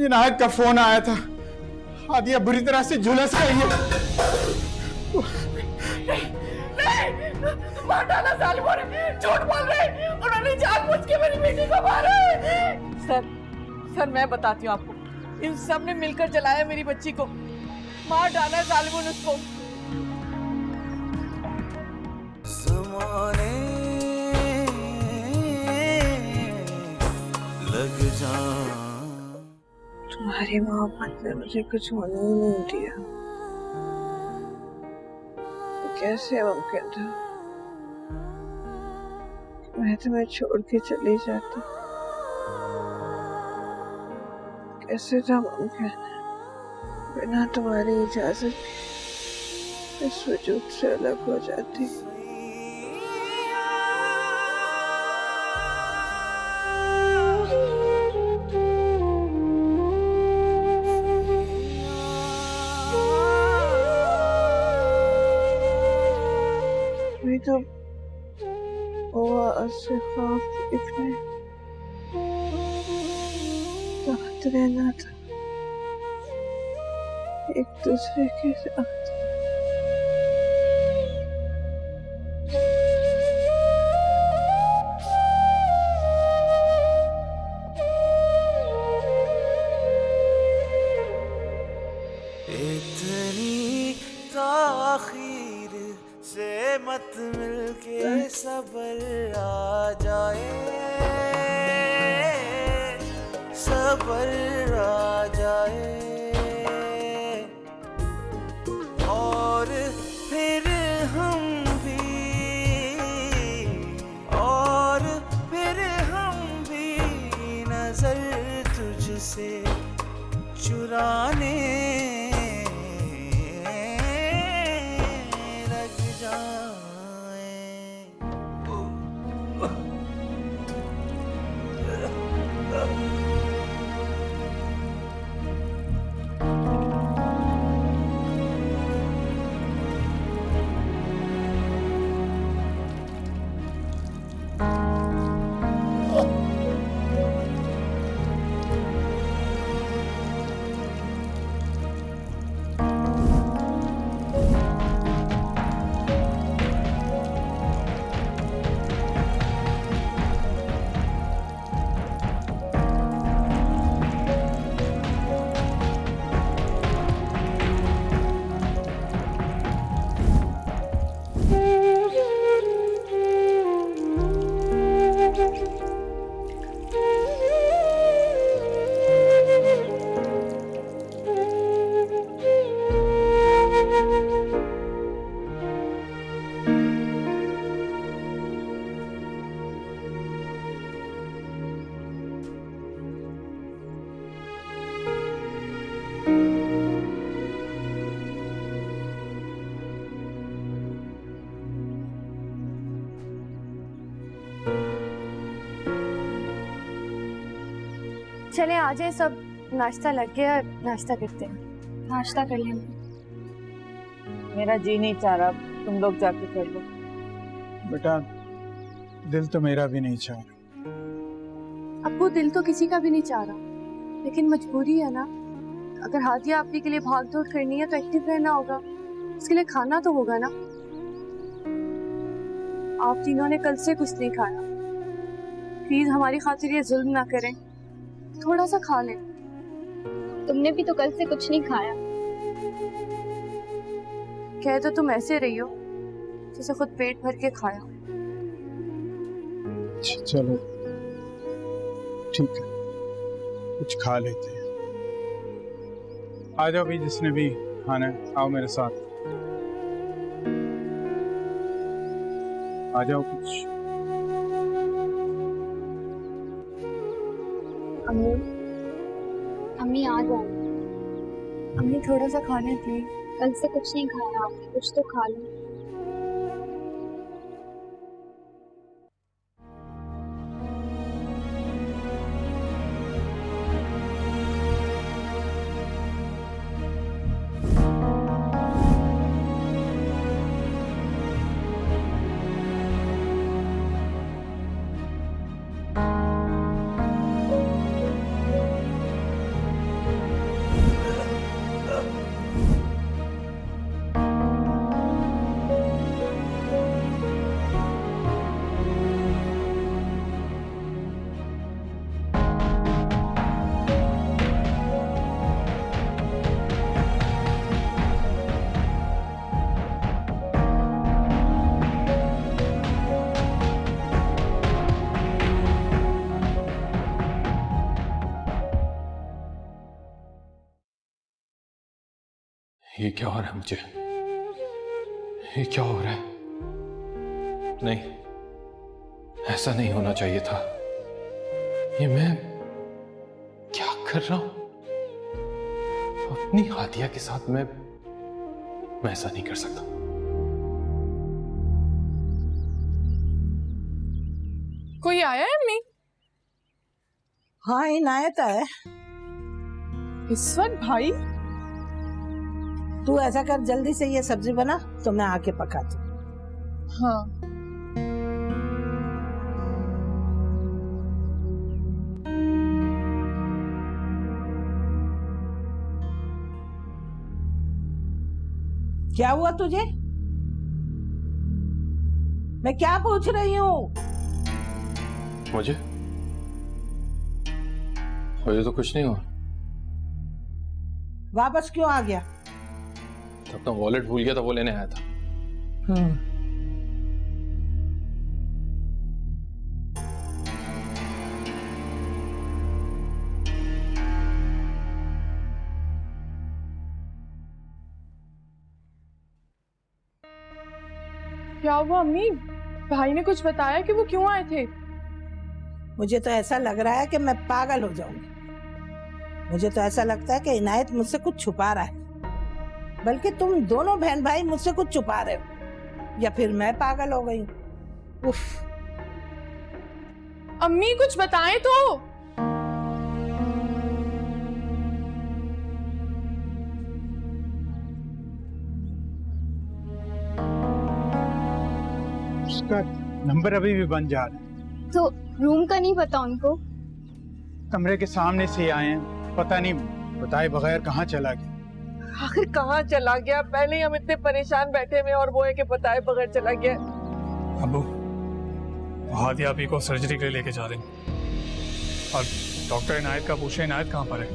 इनायत का फोन आया था। हादिया बुरी तरह से झुलस गई है। नहीं, मार डाला जालिमों ने, झूठ बोल रहे, उन्होंने जानबूझ के मेरी बेटी को मारा है। सर मैं बताती हूँ आपको, इन सब ने मिलकर जलाया मेरी बच्ची को, मार डाला जालिमों ने उसको। ज़माने लग जा। तुम्हारी मोहब्बत ने मुझे कुछ होने ही नहीं दिया। कैसे मुमकिन था मैं तुम्हें छोड़ के चली जाती? कैसे था मुमकिन बिना तुम्हारी इजाजत के इस वजूद से अलग हो जाती? मैं तो से ख्वाब देखने साथ रहना था, एक दूसरे के साथ। इतनी ताखीर से मत मिलके सबर आ जाए, सबर आ जाए, और फिर हम भी, और फिर हम भी नजर तुझसे चुराने लग जाए। चले आ जाए सब, नाश्ता लग गया, नाश्ता करते हैं। नाश्ता कर लें। मेरा जी नहीं चाह रहा, तुम लोग जाके कर लो। बेटा दिल तो मेरा भी नहीं चाह रहा। अब्बू दिल तो किसी का भी नहीं चाह रहा, लेकिन मजबूरी है ना। अगर हादिया आपके के लिए भाग दौड़ करनी है तो एक्टिव रहना होगा, उसके लिए खाना तो होगा ना। आप तीनों ने कल से कुछ नहीं खाया, प्लीज हमारी खातिर ये जुल्म ना करें, थोड़ा सा खा लें। तुमने भी तो कल से कुछ नहीं खाया। कह तो तुम ऐसे रही हो जैसे खुद पेट भर के खाया। चलो ठीक है, कुछ खा लेते हैं। आ जाओ भी, जिसने भी खाना है आओ मेरे साथ, आ जाओ कुछ। अम्मी आ जाओ। अम्मी थोड़ा सा खा लें प्लीज। कल से कुछ नहीं खाया आपने, कुछ तो खा लो। ये क्या हो रहा है मुझे? ये क्या हो रहा है? नहीं, ऐसा नहीं होना चाहिए था। ये मैं क्या कर रहा हूं? अपनी हादिया के साथ मैं ऐसा नहीं कर सकता। कोई आया है अम्मी? हाँ, इनायत है। किस्मत भाई, तू ऐसा कर, जल्दी से ये सब्जी बना तो मैं आके पकाती हूँ। हाँ क्या हुआ तुझे? मैं क्या पूछ रही हूँ? मुझे तो कुछ नहीं हुआ। वापस क्यों आ गया? अपना वॉलेट भूल गया था, वो लेने आया था। क्या हुआ अम्मी? भाई ने कुछ बताया कि वो क्यों आए थे? मुझे तो ऐसा लग रहा है कि मैं पागल हो जाऊंगी। मुझे तो ऐसा लगता है कि इनायत मुझसे कुछ छुपा रहा है, बल्कि तुम दोनों बहन भाई मुझसे कुछ छुपा रहे हो, या फिर मैं पागल हो गई हूँ। उफ। अम्मी कुछ बताएं तो। उसका नंबर अभी भी बंद जा रहा है। तो रूम का नहीं पता उनको? कमरे के सामने से आए हैं, पता नहीं बताए बगैर कहाँ चला गया। आखिर कहाँ चला गया? पहले ही हम इतने परेशान बैठे हुए और वो है कि बताए बगैर चला गया। अबू, हादिया आप ही को सर्जरी के लिए लेके जा रहे हैं और डॉक्टर इनायत का पूछे इनायत कहाँ पर है?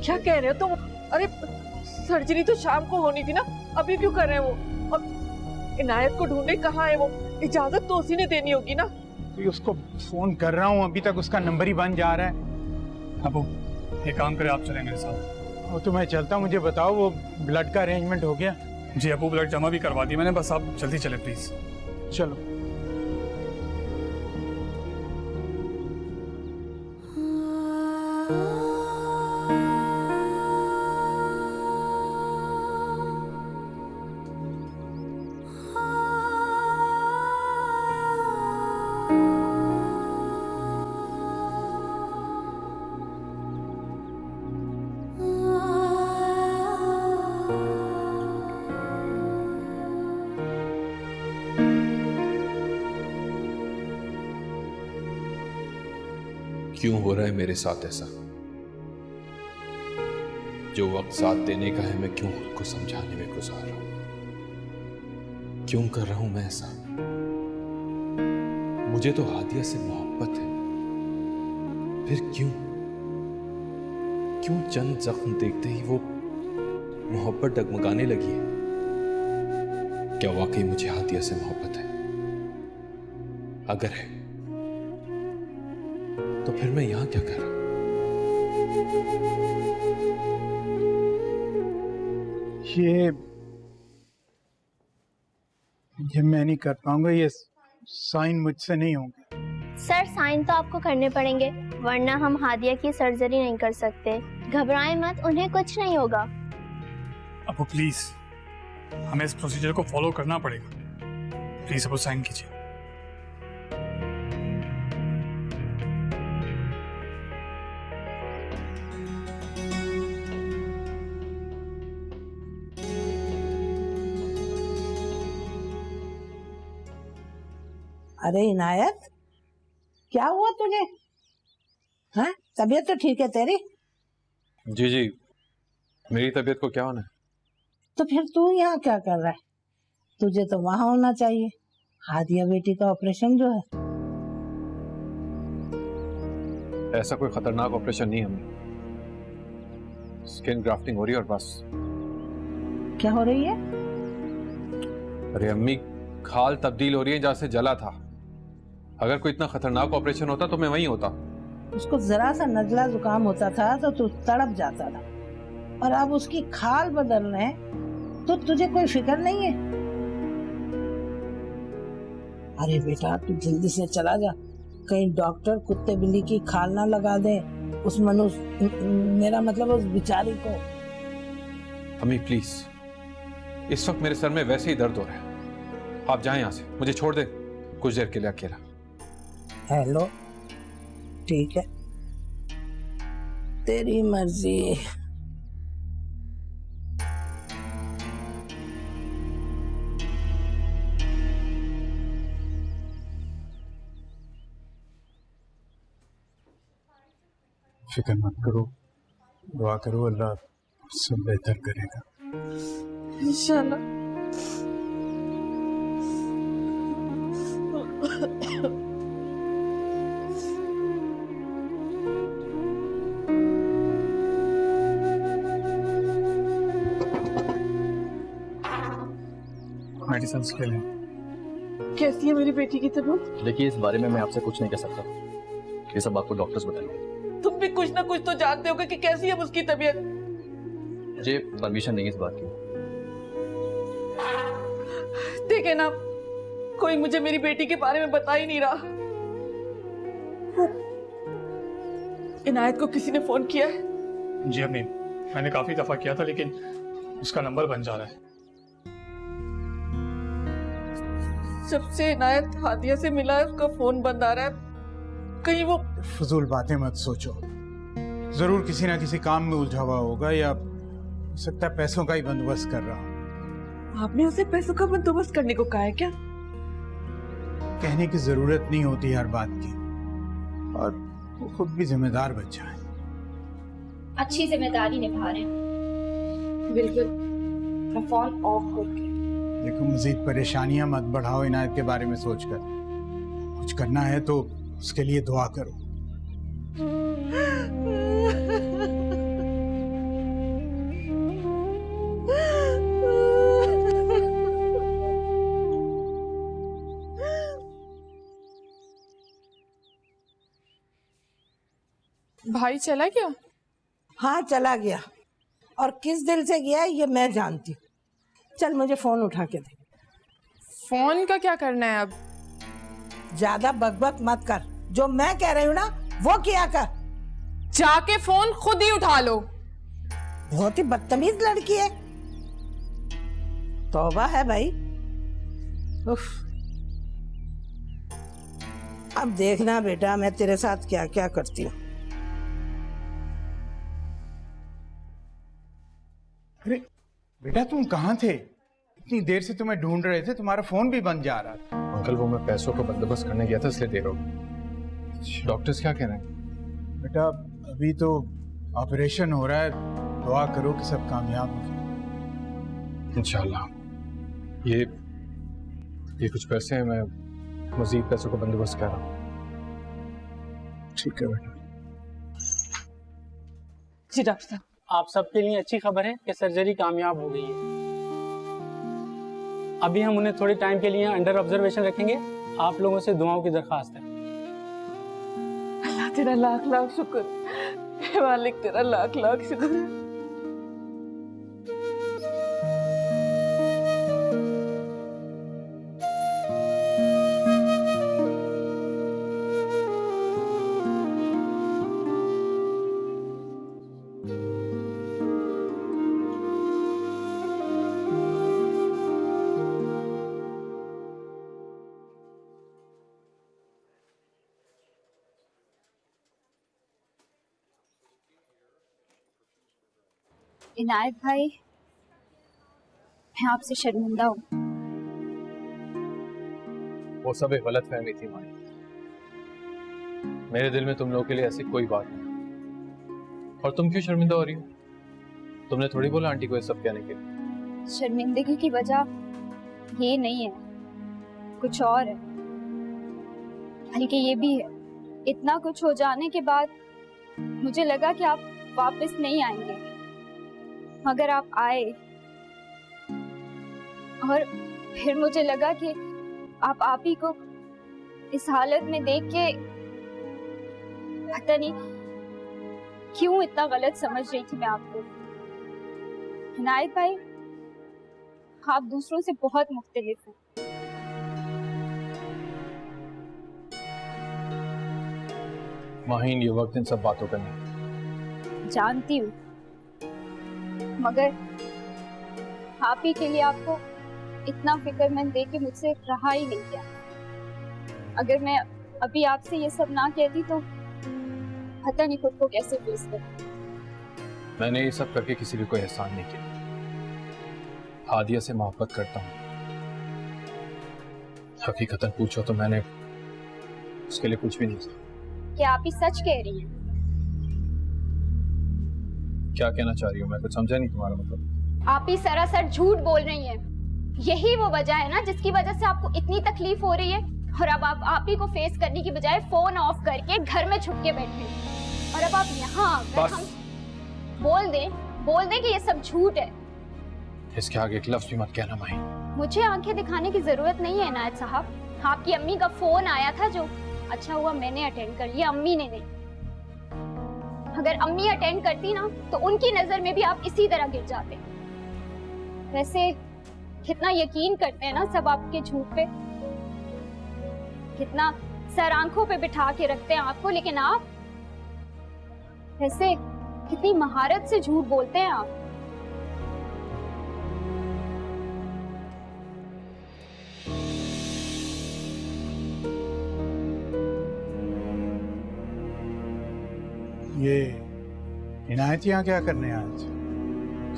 क्या कह रहे हो तुम? अरे सर्जरी तो शाम को होनी थी ना, अभी क्यों कर रहे हैं वो? अब इनायत को ढूंढे, कहाँ है वो? इजाजत तो उसी ने देनी होगी ना। तो उसको फोन कर रहा हूँ, अभी तक उसका नंबर ही बंद जा रहा है। अबू, एक काम करें, आप चलें मेरे साथ। वो तो मैं चलता हूँ, मुझे बताओ वो ब्लड का अरेंजमेंट हो गया? जी अबू, ब्लड जमा भी करवा दी मैंने, बस आप जल्दी चले प्लीज। चलो। क्यों हो रहा है मेरे साथ ऐसा? जो वक्त साथ देने का है, मैं क्यों खुद को समझाने में गुजार रहा हूं? क्यों कर रहा हूं मैं ऐसा? मुझे तो हादिया से मोहब्बत है, फिर क्यों चंद जख्म देखते ही वो मोहब्बत डगमगाने लगी है? क्या वाकई मुझे हादिया से मोहब्बत है? अगर है तो फिर मैं यहां क्या कर रहा हूं? ये मैं नहीं कर पाऊंगा, ये साइन मुझसे नहीं होंगे। सर साइन तो आपको करने पड़ेंगे, वरना हम हादिया की सर्जरी नहीं कर सकते। घबराएं मत, उन्हें कुछ नहीं होगा। अबू प्लीज, हमें इस प्रोसीजर को फॉलो करना पड़ेगा। प्लीज अबू साइन कीजिए। अरे इनायत, क्या हुआ तुझे? हाँ, तबीयत तो ठीक है तेरी? जी, मेरी तबीयत को क्या होना है? तो फिर तू यहाँ क्या कर रहा है? तुझे तो वहां होना चाहिए, हादिया बेटी का ऑपरेशन जो है। ऐसा कोई खतरनाक ऑपरेशन नहीं है हमें। स्किन ग्राफ्टिंग हो रही है और बस। क्या हो रही है? अरे अम्मी, खाल तब्दील हो रही है जहां से जला था। अगर कोई इतना खतरनाक ऑपरेशन होता तो मैं वहीं होता। उसको जरा सा नजला जुकाम होता था तो तू तड़प जाता था, और अब उसकी खाल बदलने तो तुझे कोई फिक्र नहीं है? अरे बेटा तू जल्दी से चला जा, कहीं डॉक्टर कुत्ते बिल्ली की खाल ना लगा दे उस मनुष्य, मेरा मतलब उस बेचारी को। अम्मी प्लीज, इस वक्त मेरे सर में वैसे ही दर्द हो रहा है। आप जाएं यहाँ से, मुझे छोड़ दें कुछ देर के लिए अकेला। हेलो, ठीक है, तेरी मर्जी। फिक्र मत करो, दुआ करो, अल्लाह सब बेहतर करेगा। इंशाल्लाह। मेडिसिन के लिए। कैसी है मेरी बेटी की तबीयत? देखिए, इस बारे में मैं आपसे कुछ नहीं कह सकता, ये सब आपको डॉक्टर्स बताएंगे। तुम भी कुछ ना कुछ तो जानते होगे कि कैसी है उसकी तबीयत। मुझे परमिशन नहीं है इस बात की। देखे ना, कोई मुझे मेरी बेटी के बारे में बता ही नहीं रहा। इनायत को किसी ने फोन किया है? जी अम्मी, मैंने काफी दफा किया था लेकिन उसका नंबर बन जा रहा है। जब से इनायत हादिया से मिला है उसका फोन बंद आ रहा है। कहीं वो फजूल बातें मत सोचो, जरूर किसी ना किसी काम में उलझा हुआ होगा, या हो सकता है पैसों का ही बंदोबस्त कर रहा हो। आपने उसे पैसों का बंदोबस्त करने को कहा है क्या? कहने की जरूरत नहीं होती हर बात की, और वो खुद भी जिम्मेदार बच्चा है। अच्छी जिम्मेदारी निभा रहे हैं। बिल्कुल। फोन ऑफ करके देखो, मजीद परेशानियां मत बढ़ाओ इनायत के बारे में सोचकर। कुछ करना है तो उसके लिए दुआ करो। भाई चला गया? हाँ चला गया, और किस दिल से गया है ये मैं जानती हूँ। चल मुझे फोन उठा के दे। फोन का क्या करना है अब? ज्यादा बकबक मत कर, जो मैं कह रही हूँ ना वो किया कर। जाके फोन खुद ही उठा लो। बहुत ही बदतमीज लड़की है। तौबा है भाई। उफ। अब देखना बेटा मैं तेरे साथ क्या क्या करती हूँ। अरे बेटा, तुम कहाँ थे? इतनी देर से तुम्हें ढूंढ रहे थे, तुम्हारा फोन भी बंद जा रहा था। अंकल, वो मैं पैसों का बंदोबस्त करने गया था इसलिए देर हो गई। डॉक्टर्स क्या कह रहे हैं? बेटा अभी तो ऑपरेशन हो रहा है, दुआ करो कि सब कामयाब हो जाए। इंशाल्लाह। ये कुछ पैसे हैं, मैं मजीद पैसों का बंदोबस्त कर रहा हूँ। ठीक है बेटा। जी डॉक्टर साहब, आप सबके लिए अच्छी खबर है कि सर्जरी कामयाब हो गई है। अभी हम उन्हें थोड़े टाइम के लिए अंडर ऑब्जर्वेशन रखेंगे। आप लोगों से दुआओं की दरखास्त है। अल्लाह तेरा लाख लाख शुक्र, हे मालिक तेरा लाख लाख शुक्र। इनायत भाई, मैं आपसे शर्मिंदा हूँ। वो सब एक गलत फहमी थी माई। मेरे दिल में तुम लोगों के लिए ऐसी कोई बात नहीं। और तुम क्यों शर्मिंदा हो रही हो? तुमने थोड़ी बोला आंटी को ये सब कहने के लिए। शर्मिंदगी की वजह ये नहीं है, कुछ और है। बल्कि ये भी है, इतना कुछ हो जाने के बाद मुझे लगा कि आप वापस नहीं आएंगे, मगर आप आए। और फिर मुझे लगा कि आप ही को इस हालत में देख के पता नहीं क्यों इतना गलत समझ रही थी मैं आपको। इनायत भाई, आप दूसरों से बहुत मुख्तलिफ हैं। माहीन, ये वक्त इन सब बातों का नहीं। जानती हूँ, मगर आप ही के लिए आपको इतना फिक्रमंद देख के मुझसे रहा ही नहीं गया। अगर मैं अभी आपसे ये सब ना कहती तो पता नहीं खुद को कैसे फेस करती। मैंने ये सब करके किसी भी कोई एहसान नहीं किया। हादिया से मोहब्बत करता हूँ। हकीकतन पूछो तो मैंने उसके लिए कुछ भी नहीं किया। क्या आप ही सच कह रही हैं? क्या कहना चाह रही हो? मैं कुछ समझा नहीं तुम्हारा मतलब। आप ही सरासर झूठ बोल रही हैं। यही वो वजह है ना जिसकी वजह से आपको इतनी तकलीफ हो रही है, और अब आप ही को फेस करने की बजाय फोन ऑफ करके घर में छुप के बैठे हैं। और अब आप यहाँ आकर हम बोल दें कि ये सब झूठ है। इसके आगे एक लफ्ज भी मत कहना माही। मुझे आंखें दिखाने की जरूरत नहीं है इनायत साहब। आपकी अम्मी का फोन आया था, जो अच्छा हुआ मैंने अटेंड कर लिया, अम्मी ने नहीं। अगर अम्मी अटेंड करती ना तो उनकी नजर में भी आप इसी तरह गिर जाते। वैसे कितना यकीन करते हैं ना सब आपके झूठ पे, कितना सर आंखों पे बिठा के रखते हैं आपको, लेकिन आप वैसे कितनी महारत से झूठ बोलते हैं आप। ये इनायत यहाँ क्या करने आज?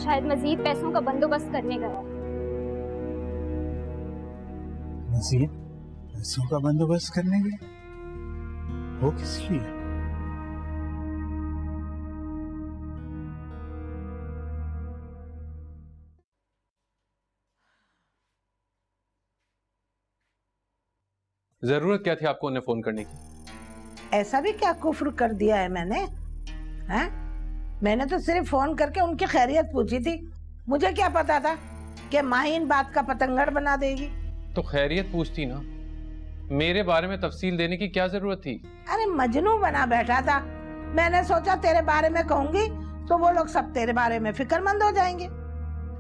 शायद मजीद पैसों का बंदोबस्त करने गया। मजीद पैसों का बंदोबस्त करने गया? वो किस लिए? जरूरत क्या थी आपको उन्हें फोन करने की? ऐसा भी क्या कुफ्र कर दिया है मैंने? हैं? मैंने तो सिर्फ फोन करके उनकी खैरियत पूछी थी। मुझे क्या पता था कि माहीन बात का पतंगड़ बना देगी। तो खैरियत पूछती ना, मेरे बारे में तफसील देने की क्या जरूरत थी? अरे मजनू बना बैठा था। मैंने सोचा तेरे बारे में कहूंगी तो वो लोग सब तेरे बारे में फिक्रमंद हो जाएंगे।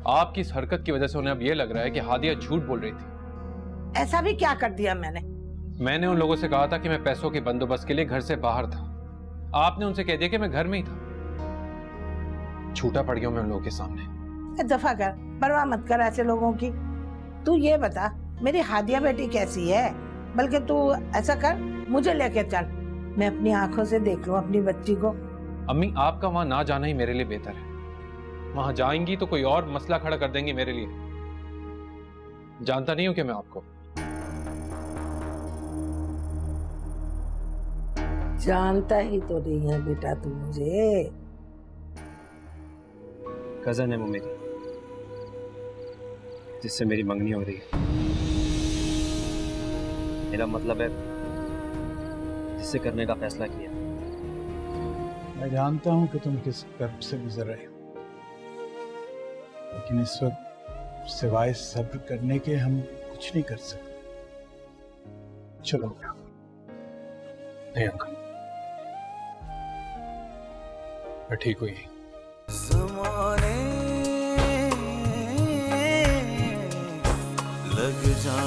आपकी इस हरकत की वजह से उन्हें अब ये लग रहा है कि हादिया झूठ बोल रही थी। ऐसा भी क्या कर दिया मैंने उन लोगों से कहा था कि मैं पैसों के बंदोबस्त के लिए घर से बाहर था। आपने उनसे कह दिया कि मैं घर में ही था। झूठा पड़ गया मैं उन लोगों के सामने। दफा कर, परवाह मत कर ऐसे लोगों की। तू ये बता मेरी हादिया बेटी कैसी है? बल्कि तू ऐसा कर, मुझे लेके चल, मैं अपनी आंखों से देख लूं अपनी बच्ची को। अम्मी, आपका वहां ना जाना ही मेरे लिए बेहतर है। वहां जाएंगी तो कोई और मसला खड़ा कर देंगी मेरे लिए। जानता नहीं हूं कि मैं आपको। जानता ही तो नहीं है बेटा तू मुझे। कजन है वो मेरी, जिससे मेरी मंगनी हो रही है। मेरा मतलब है जिससे करने का फैसला किया। मैं जानता हूं कि तुम किस कर्ब से गुजर रहे हो, लेकिन इस वक्त सिवाय सब्र करने के हम कुछ नहीं कर सकते। चलो। नहीं अंकल, मैं ठीक हुई। ज़माने लग जा